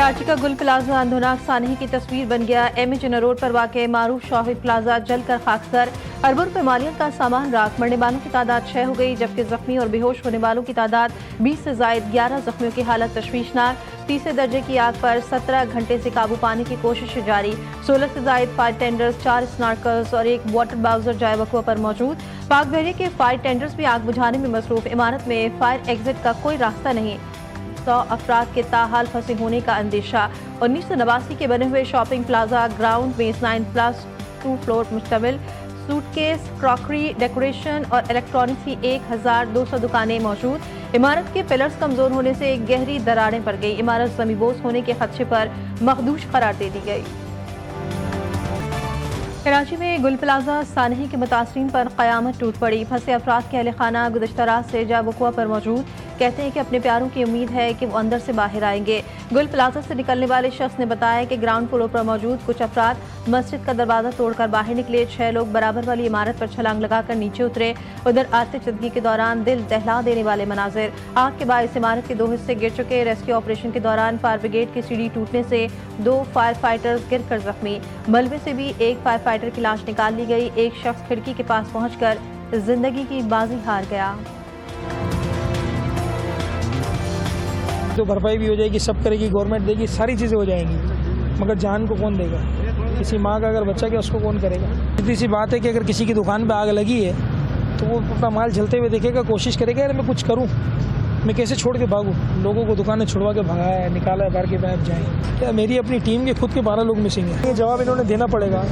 कराची का गुल प्लाजा अंधोनाक सानही की तस्वीर बन गया। एम ए रोड पर वाक़ मारूफ शाहिद प्लाजा जलकर खाकसर, अरबों रुपए मालियत का सामान राख। मरने वालों की तादाद 6 हो गई, जबकि जख्मी और बेहोश होने वालों की तादाद 20 से जायद। 11 जख्मियों की हालत तशवीशनाक। तीसरे दर्जे की आग पर 17 घंटे से काबू पाने की कोशिश जारी। 16 से जायद फायर टेंडर्स, 4 स्नार्कल्स और 1 वाटर बाउजर जाए वक़्वा पर मौजूद। पाक बहरिया के फायर टेंडर्स भी आग बुझाने में मसरूफ। इमारत में फायर एग्जिट का कोई रास्ता नहीं। 100 अफराद के ताहाल फंसे होने का अंदेशा। 1989 के बने हुए शॉपिंग प्लाजा ग्राउंड में 9+2 फ्लोर मुश्तमिल सूटकेस, क्रॉकरी, डेकोरेशन और इलेक्ट्रॉनिक्स की 1200 दुकानें मौजूद। इमारत के पिलर्स कमजोर होने से गहरी दरारें पड़ गई। इमारत ज़मींबोस होने के खदशे पर मखदूश करार दे दी गई। कराची में गुल प्लाजा सानही के मुतासरीन पर क़यामत टूट पड़ी। फंसे अफराद के अहल खाना गुज़श्ता रात से जा वक़ुआ पर मौजूद। कहते हैं कि अपने प्यारों की उम्मीद है कि वो अंदर से बाहर आएंगे। गुल प्लाजा से निकलने वाले शख्स ने बताया कि ग्राउंड फ्लोर पर मौजूद कुछ अफराद मस्जिद का दरवाजा तोड़कर बाहर निकले। 6 लोग बराबर वाली इमारत पर छलांग लगाकर नीचे उतरे। उधर आतिशबाजी के दौरान दिल दहला देने वाले मनाजिर। आग के बायस इमारत के 2 हिस्से गिर चुके। रेस्क्यू ऑपरेशन के दौरान फायर ब्रिगेड की सीढ़ी टूटने से 2 फायर फाइटर्स गिर कर जख्मी। मलबे से भी 1 फायर फाइटर की लाश निकाल ली गई। एक शख्स खिड़की के पास पहुंचकर जिंदगी की बाजी हार गया। तो भरपाई भी हो जाएगी, सब करेगी, गवर्नमेंट देगी, सारी चीज़ें हो जाएंगी, मगर जान को कौन देगा? किसी माँ का अगर बच्चा गया उसको कौन करेगा? सीधी सी बात है कि अगर किसी की दुकान पे आग लगी है तो वो अपना माल जलते हुए देखेगा, कोशिश करेगा यार मैं कुछ करूँ, मैं कैसे छोड़ के भागूँ। लोगों को दुकानें छुड़वा के भगाया है, निकाला है, बाहर के बैठ जाए। क्या मेरी अपनी टीम के खुद के 12 लोग मिसिंग हैं। ये जवाब इन्होंने देना पड़ेगा।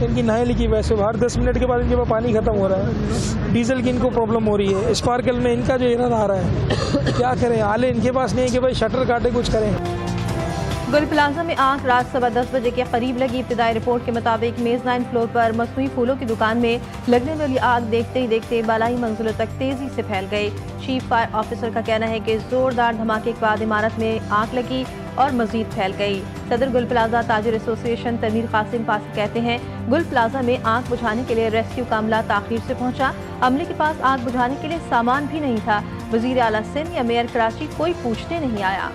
इनकी नाहेली की वैसे बाहर 10 मिनट के बाद इनके पास पानी खत्म हो रहा है, डीजल की इनको प्रॉब्लम हो रही है, स्पार्कल में इनका जो इरादा आ रहा है क्या करें? आले इनके पास नहीं है कि भाई शटर काटे कुछ करें। गुल प्लाजा में आग रात 10:15 बजे के करीब लगी। इब्तिदाई रिपोर्ट के मुताबिक मेजनाइन फ्लोर पर मसनूई फूलों की दुकान में लगने वाली आग देखते ही देखते बालाई मंजिलों तक तेजी से फैल गई। चीफ फायर ऑफिसर का कहना है कि जोरदार धमाके के बाद इमारत में आग लगी और मजीद फैल गई। सदर गुल प्लाजा ताजिर एसोसिएशन तनवीर कासिम पासी कहते हैं, गुल प्लाजा में आग बुझाने के लिए रेस्क्यू का अमला ताखीर से पहुंचा। अमले के पास आग बुझाने के लिए सामान भी नहीं था। वजीर आला सिंध या मेयर कराची कोई पूछने नहीं आया।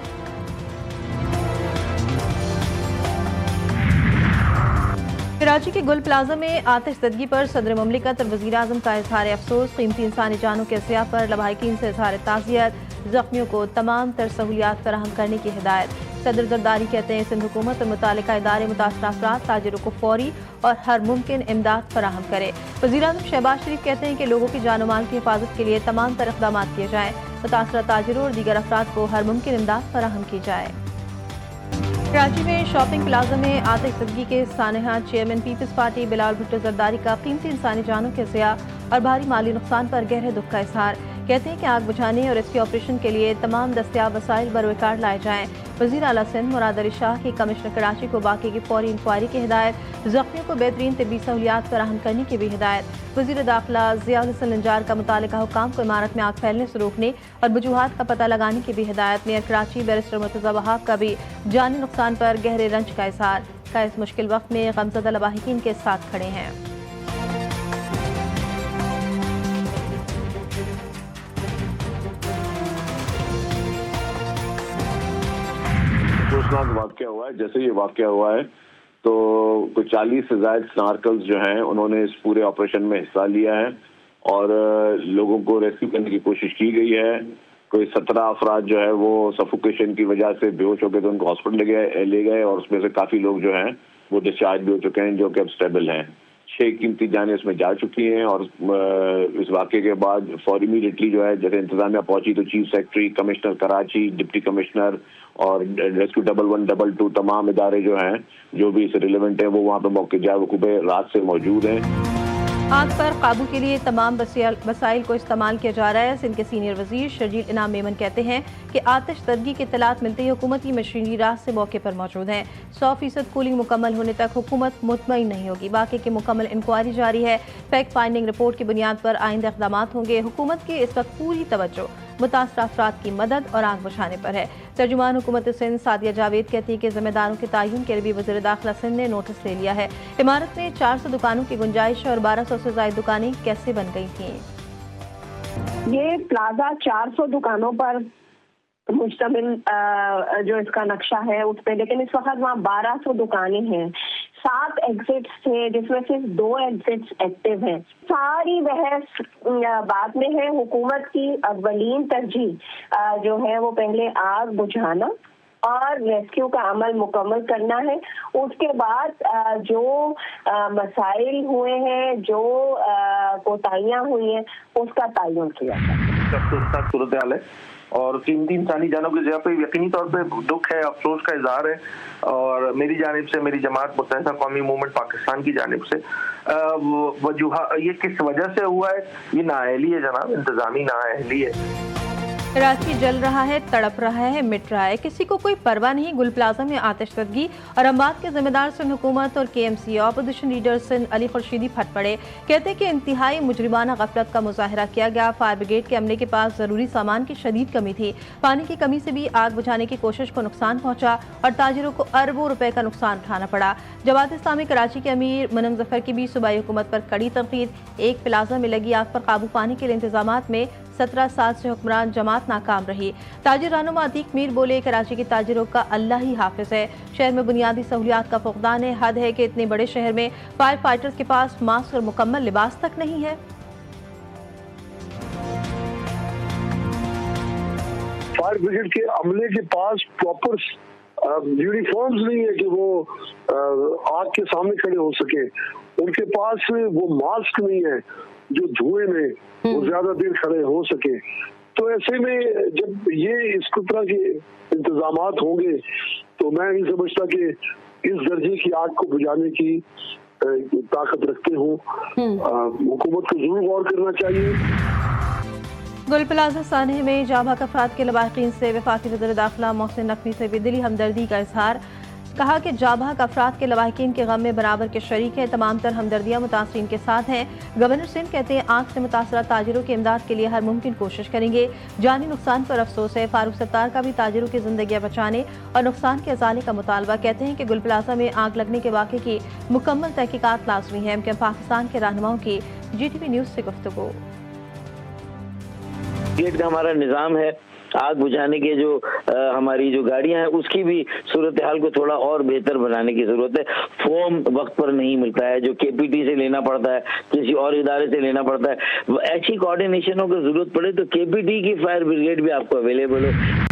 कराची के गुल प्लाजा में आतिशबाजी पर सदर मुमलिकत और वज़ीर आज़म का इज़हार अफसोस। कीमती इंसानी जानों के अज़िया पर लवाहिकीन से इज़हार ताज़ियत। ज़ख्मियों को तमाम तर सहूलियात फराहम करने की हिदायत। सदर जरदारी कहते हैं सिंध हुकूमत और मुतालिका इदारे मुतासरा अफराद ताजिरों को फौरी और हर मुमकिन इमदाद फराहम करे। वज़ीर आज़म शहबाज शरीफ कहते हैं कि लोगों की जान माल की हिफाजत के लिए तमाम तर इक़दाम किए जाएँ। मुतासरा ताजिरों और दीगर अफराद को हर मुमकिन इमदाद फराहम की जाए। कराची में शॉपिंग प्लाजा में आतिशबाजी के सानहा chairman Peoples Party Bilawal Bhutto Zardari का कीमती इंसानी जानों के ज़िया और भारी माली नुकसान पर गहरे दुख का इज़हार। कहते हैं कि आग बुझाने और रेस्क्यू ऑपरेशन के लिए तमाम दस्तियाब वसाइल बरोकार लाए जाएँ। वज़ीर आला सिंध मुराद अली शाह की कमिश्नर कराची को बाकी की फौरी इंक्वायरी की हिदायत। ज़ख्मियों को बेहतरीन तिब्बी सहूलियात फराहम करने की भी हिदायत। वज़ीर दाखिला ज़ियाउल हसन नज्जार का मुतालिका हुक्काम को इमारत में आग फैलने से रोकने और वजूहात का पता लगाने की भी हिदायत। मेयर कराची बैरिस्टर मुर्तज़ा वहाब का भी जानी नुकसान पर गहरे रंज का इज़हार। का इस मुश्किल वक्त में गमज़दा लवाहिकीन के साथ खड़े हैं। अफसोसनाक वाक़या हुआ है। जैसे ये वाक़या हुआ है तो कुछ 40 से ज़ायद स्नार्कल्स जो हैं उन्होंने इस पूरे ऑपरेशन में हिस्सा लिया है और लोगों को रेस्क्यू करने की कोशिश की गई है। कोई 17 अफराद जो है वो सफोकेशन की वजह से बेहोश हो गए तो उनको हॉस्पिटल ले गए और उसमें से काफ़ी लोग जो हैं वो डिस्चार्ज भी हो चुके हैं, जो कि अब स्टेबल हैं। 6 कीमती जानें इसमें जा चुकी हैं और इस वाक़े के बाद फॉर इमीडिएटली जो है जैसे इंतजामिया पहुंची तो chief secretary, commissioner Karachi, deputy commissioner और रेस्क्यू 1122 तमाम इदारे जो हैं जो भी इससे रिलेवेंट हैं वो वहाँ पे मौके जा वकूबे रात से मौजूद हैं। आग पर काबू के लिए तमाम वसाइल को इस्तेमाल किया जा रहा है। सिंध के सीनियर वजीर शर्जील इनाम मेमन कहते हैं कि आतिशबाजी की इत्तलात मिलते ही हुकूमती मशीनरी रात से मौके पर मौजूद है। 100% कूलिंग मुकम्मल होने तक हुकूमत मुतमईन नहीं होगी। बाकी की मुकम्मल इंक्वायरी जारी है। फैक्ट फाइंडिंग रिपोर्ट की बुनियाद पर आइंदा इक़दाम होंगे। हुकूमत की इस वक्त पूरी तवज्जो मुतासरा अफराद की मदद और आग बुझाने पर है। तर्जुमान हुकूमत सिंध सादिया जावेद कहती है कि जिम्मेदारों के तयन के लिए भी वज़ीर दाखिला सिंध ने नोटिस ले लिया है। इमारत में 400 दुकानों की गुंजाइश और 1200 से ज़ायद दुकानें कैसे बन गई थी। ये प्लाजा 400 दुकानों पर मुश्तमिल जो इसका नक्शा है उस पे, लेकिन इस वक्त वहाँ 1200 दुकानें हैं, 7 एग्जिट्स थे जिसमें सिर्फ 2 एग्जिट्स एक्टिव हैं। सारी बहस बाद में है। हुकूमत की अव्वलीन तरजीह जो है वो पहले आग बुझाना और रेस्क्यू का अमल मुकम्मल करना है। उसके बाद जो मसाइल हुए हैं, जो कोताहियाँ हुई हैं, उसका तयन किया जाए। सूरत हाल है और कीमती इंसानी जानों की जगह पे यकीनी तौर पे दुख है, अफसोस का इजहार है। और मेरी जानिब से, मेरी जमात मुत्तहिदा कौमी मूवमेंट पाकिस्तान की जानिब से ये किस वजह से हुआ है, ये नाअहली है जनाब, इंतजामी नाअहली है। कराची जल रहा है, तड़प रहा है, मिट रहा है, किसी को कोई परवाह नहीं। गुल प्लाजा में आतिशज़दगी और अमवात के जिम्मेदार सिंध हुकूमत और KMC opposition leader Sindh Ali Khurshidi फट पड़े। कहते हैं कि इंतहाई मुजरिमाना गफलत का मुजाहरा किया गया। फायर ब्रिगेड के अमले के पास जरूरी सामान की शदीद कमी थी। पानी की कमी से भी आग बुझाने की कोशिश को नुकसान पहुंचा और ताजिरों को अरबों रुपए का नुकसान उठाना पड़ा। जमात इस्लामी कराची के अमीर मुनम जफर की भी सूबाई हुकूमत पर कड़ी तनकीद। एक प्लाजा में लगी आग पर काबू पाने के लिए इंतजाम में 17 साल से हुक्मरान जमात नाकाम रही। ताजिर रहनुमा अतीक मीर बोले, कराची के ताजिरों का अल्लाह ही हाफिज है। शहर में बुनियादी सहूलियात का फुकदान है। हद है कि इतने बड़े शहर में फायर फाइटर्स के पास मास्क और मुकम्मल लिबास तक नहीं है। फायर ब्रिगेड के अमले के पास प्रॉपर यूनिफॉर्म्स नहीं है कि वो आग के सामने खड़े हो सके। उनके पास वो मास्क नहीं है जो धुएं में वो ज्यादा देर खड़े हो सके। तो ऐसे में जब ये इस तरह के इंतजामात होंगे तो मैं नहीं समझता कि इस दर्जे की आग को बुझाने की ताकत रखते हो। हुकूमत को जरूर गौर करना चाहिए। गुल प्लाजा सानह में जाबाक अफराद के लवाहिकीन से वफाकी वज़ीर दाखिला मोहसिन नकवी से भी दिली हमदर्दी का इजहार। कहा कि जाबाक अफराद के लवाहिकीन के गम में बराबर के शरीक हैं। तमाम तर हमदर्दियाँ मुतासरीन के साथ हैं। गवर्नर सिंध कहते हैं आग से मुतासरा ताजिरों की इमदाद के लिए हर मुमकिन कोशिश करेंगे। जानी नुकसान पर अफसोस है। फारूक सत्तार का भी ताजिरों की जिंदगियाँ बचाने और नुकसान के अजाले का मुतालबा। कहते हैं कि गुल प्लाजा में आग लगने के वाक़े की मुकम्मल तहकीकात लाजमी है। पाकिस्तान के रहनुमाओं की GTV न्यूज़ से गुफ्तगू। गेट का हमारा निज़ाम है, आग बुझाने के जो हमारी जो गाड़ियां हैं उसकी भी सूरत हाल को थोड़ा और बेहतर बनाने की जरूरत है। फोम वक्त पर नहीं मिलता है, जो KPT से लेना पड़ता है, किसी और इदारे से लेना पड़ता है। ऐसी कोऑर्डिनेशनों की जरूरत पड़े तो KPT की फायर ब्रिगेड भी आपको अवेलेबल है।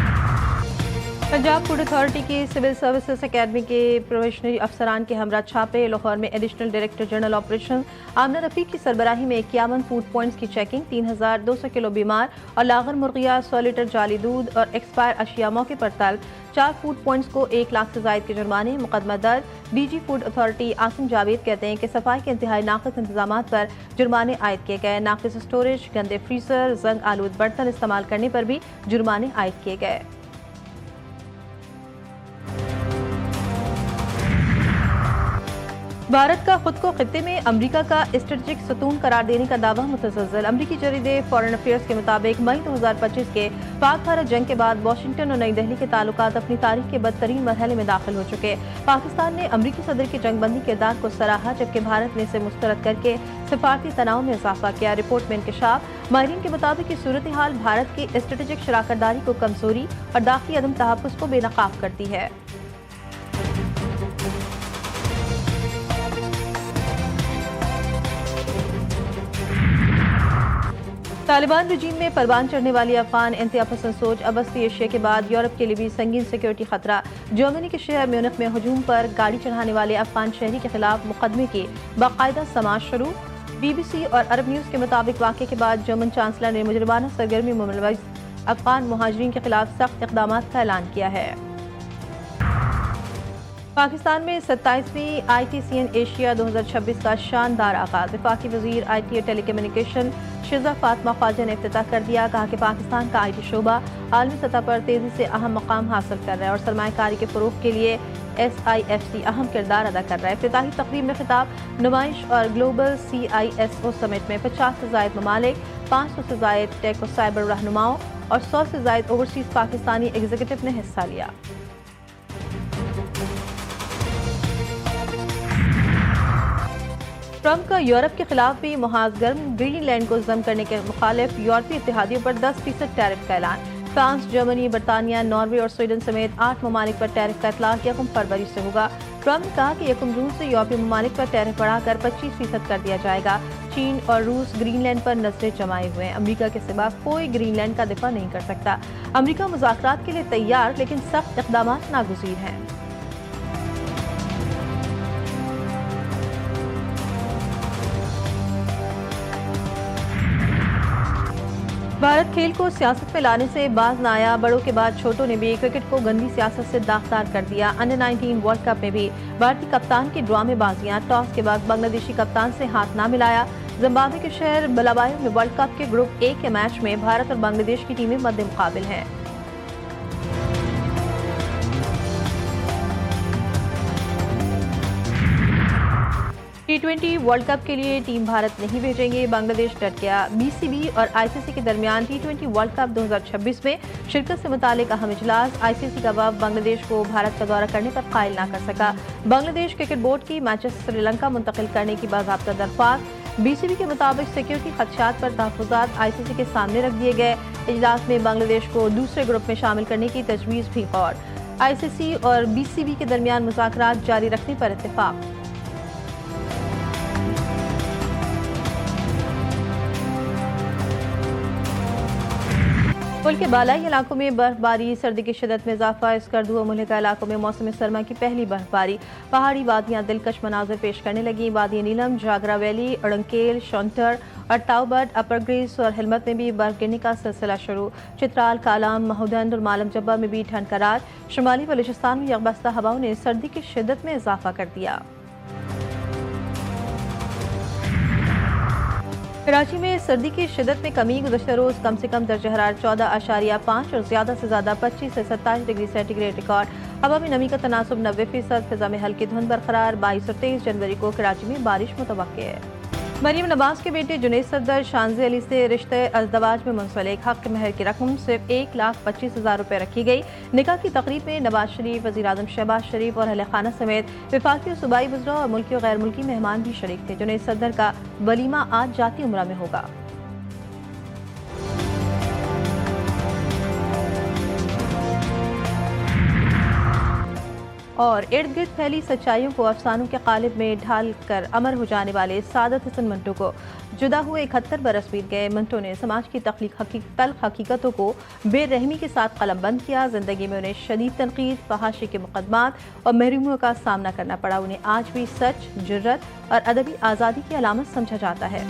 पंजाब फूड अथॉरिटी की सिविल सर्विसेज अकेडमी के प्रोबेशनरी अफसरान के हमरा छापे। लाहौर में एडिशनल डायरेक्टर जनरल ऑपरेशन आमना रफीक की सरबराही में 51 फूड पॉइंट्स की चेकिंग। 3200 किलो बीमार और लागर मुर्गिया, 100 लीटर जाली दूध और एक्सपायर अशिया मौके पर तलब। 4 फूड पॉइंट्स को 1 लाख से जायद के जुर्माने। मुकदमा दर्ज। DG food authority Asim Javed कहते हैं कि सफाई के इंतहाई नाक़िस इंतजाम पर जुर्माने आयद किए गए। नाक़िस स्टोरेज, गंदे फ्रीजर, जंग आलूद बर्तन इस्तेमाल करने पर भी जुर्माने आयद किए गए। भारत का खुद को खित्ते में अमरीका का स्ट्रेटेजिक सतून करार देने का दावा मुतज़्ज़ल। अमरीकी जरीदे फॉरेन अफेयर्स के मुताबिक मई 2025 के पाक भारत जंग के बाद वाशिंगटन और नई दिल्ली के ताल्लुकात अपनी तारीख के बदतरीन मरहले में दाखिल हो चुके। पाकिस्तान ने अमरीकी सदर के जंगबंदी किरदार को सराहा, जबकि भारत ने इसे मुस्तरद करके सिफारती तनाव में इजाफा किया। रिपोर्ट में इंकशाफ। माहिरीन के मुताबिक सूरत हाल भारत की स्ट्रेटेजिक शराकतदारी को कमजोरी और दाखिली अदम तहफ़्फ़ुज़ को बेनकाब करती है। तालिबान रजीम में परवान चढ़ने वाली अफगान इंतहा पसंद सोच अब वस्ती एशिया के बाद यूरोप के लिए भी संगीन सिक्योरिटी खतरा। जर्मनी के शहर म्यूनिख में हजूम पर गाड़ी चढ़ाने वाले अफगान शहरी के खिलाफ मुकदमे की बाकायदा समाअत शुरू। BBC और अरब न्यूज़ के मुताबिक वाक़े के बाद जर्मन चांसलर ने मुजरिमाना सरगर्मी में मुलव्वस अफगान मुहाजिरीन के खिलाफ सख्त इक़दाम का ऐलान किया है। पाकिस्तान में 27वीं ITCN एशिया 2026 का शानदार आगाज। वफाकी वज़ीर IT और टेलीकम्युनिकेशन शिज़ा फातिमा ख्वाजा ने इफ्तिताह कर दिया। कहा कि पाकिस्तान का IT शोबा आलमी सतह पर तेज़ी से अहम मकाम हासिल कर रहा है और सरमायाकारी के फ़रोग़ के लिए SIFC अहम किरदार अदा कर रहा है। इफ्तिताही तक़रीब में खिताब, नुमाइश और ग्लोबल CISO समिट में 50 से ज़ायद ममालिक, 500 से ज़ायद टेक और साइबर रहनुमाओं और 100 से ज़ायद ओवरसीज़ पाकिस्तानी एग्जीक्यूटिव ने हिस्सा लिया। ट्रंप का यूरोप के खिलाफ भी मुहाज़ गर्म। ग्रीनलैंड को जम करने के मुखालिफ यूरोपीय इत्तेहादियों पर 10% टैरिफ का ऐलान। फ्रांस, जर्मनी, बरतानिया, नॉर्वे और स्वीडन समेत 8 ममालिक पर टैरिफ का इतलाक 1 फरवरी से होगा। ट्रंप ने कहा कि 1 जून से यूरोपीय ममालिक पर टैरिफ बढ़ाकर 25% कर दिया जाएगा। चीन और रूस ग्रीनलैंड पर नजरें जमाए हुए हैं। अमेरिका के सिवा कोई ग्रीनलैंड का दिफा नहीं कर सकता। अमेरिका मुज़ाकरात के लिए तैयार, लेकिन सख्त इक़दाम नागुज़ीर हैं। भारत खेल को सियासत में लाने से बाज न आया। बड़ों के बाद छोटों ने भी क्रिकेट को गंदी सियासत से दागदार कर दिया। अंडर 19 वर्ल्ड कप में भी भारतीय कप्तान की ड्रामेबाजियां। टॉस के बाद बांग्लादेशी कप्तान से हाथ ना मिलाया। जिम्बाब्वे के शहर बुलावायो में वर्ल्ड कप के ग्रुप ए के मैच में भारत और बांग्लादेश की टीमें मद्दे मुकाबिल हैं। T20 वर्ल्ड कप के लिए टीम भारत नहीं भेजेंगे, बांग्लादेश डट गया। बीसीबी और आईसीसी के दरमियान T20 वर्ल्ड कप 2026 में शिरकत से मुतालिक अहम इजलास। आईसीसी का वफ़द बांग्लादेश को भारत का दौरा करने पर कायल ना कर सका। बांग्लादेश क्रिकेट बोर्ड की मैचेस श्रीलंका मुंतकिल करने की बाज़ाब्ता दरख्वास्त। बीसीबी के मुताबिक सिक्योरिटी खदशात पर तहफ़्फ़ुज़ात आईसीसी के सामने रख दिए गए। इजलास में बांग्लादेश को दूसरे ग्रुप में शामिल करने की तजवीज़ भी गौर। आईसीसी और बीसीबी के दरमियान मुज़ाकरात जारी रखने पर इत्तेफाक। मुल्क के बालाई इलाकों में बर्फबारी, सर्दी की शिदत में इजाफा। स्कर्दू और मुल्हिका इलाकों में मौसम सरमा की पहली बर्फबारी। पहाड़ी वादियां दिलकश मनाजिर पेश करने लगी। वादी नीलम, जागरा वैली, अड़ंकेल, शौंटर और टाउबर्ड, अपर ग्रीस और हिलमत में भी बर्फ गिरने का सिलसिला शुरू। चित्राल, कालाम, महूदंड और मालम जब्बा में भी ठंड का राज। शुमाली बलूचिस्तान में यकबस्ता हवाओं ने सर्दी की शिदत में इजाफा कर दिया। कराची में सर्दी की शिदत में कमी। गुज़श्ता रोज कम से कम दर्जा हरारत 14.5 और ज्यादा से ज्यादा 25 से 27 डिग्री सेंटीग्रेड रिकॉर्ड। हवा में नमी का तनासुब 90%। फिजा में हल्की धुंध बरकरार। 22 और 23 जनवरी को कराची में बारिश मुतवक्के है। मरीम नवाज के बेटे जुनैद सफदर शानज़े अली से रिश्ते अज़दवाज में मुंसलिक। हक महर की रकम सिर्फ 1,25,000 रुपये रखी गई। निकाह की तकरीब में नवाज शरीफ, वज़ीर आज़म शहबाज शरीफ और अहले खाना समेत वफाकी और सूबाई वज़रा और मुल्की और गैर मुल्की मेहमान भी शरीक थे। जुनैद सफदर का वलीमा आज जाती उम्रा में होगा। और इर्द गिर्द फैली सच्चाइयों को अफसानों के कालिब में ढाल कर अमर हो जाने वाले सादत हसन मंटो को जुदा हुए 71 बरस बीत गए। मंटो ने समाज की तल्ख हकीकतों को बेरहमी के साथ कलमबंद किया। जिंदगी में उन्हें शदीद तनकीद, फहाशी के मुकदमात और महरूमियों का सामना करना पड़ा। उन्हें आज भी सच, जुर्रत और अदबी आज़ादी की अलामत समझा जाता है।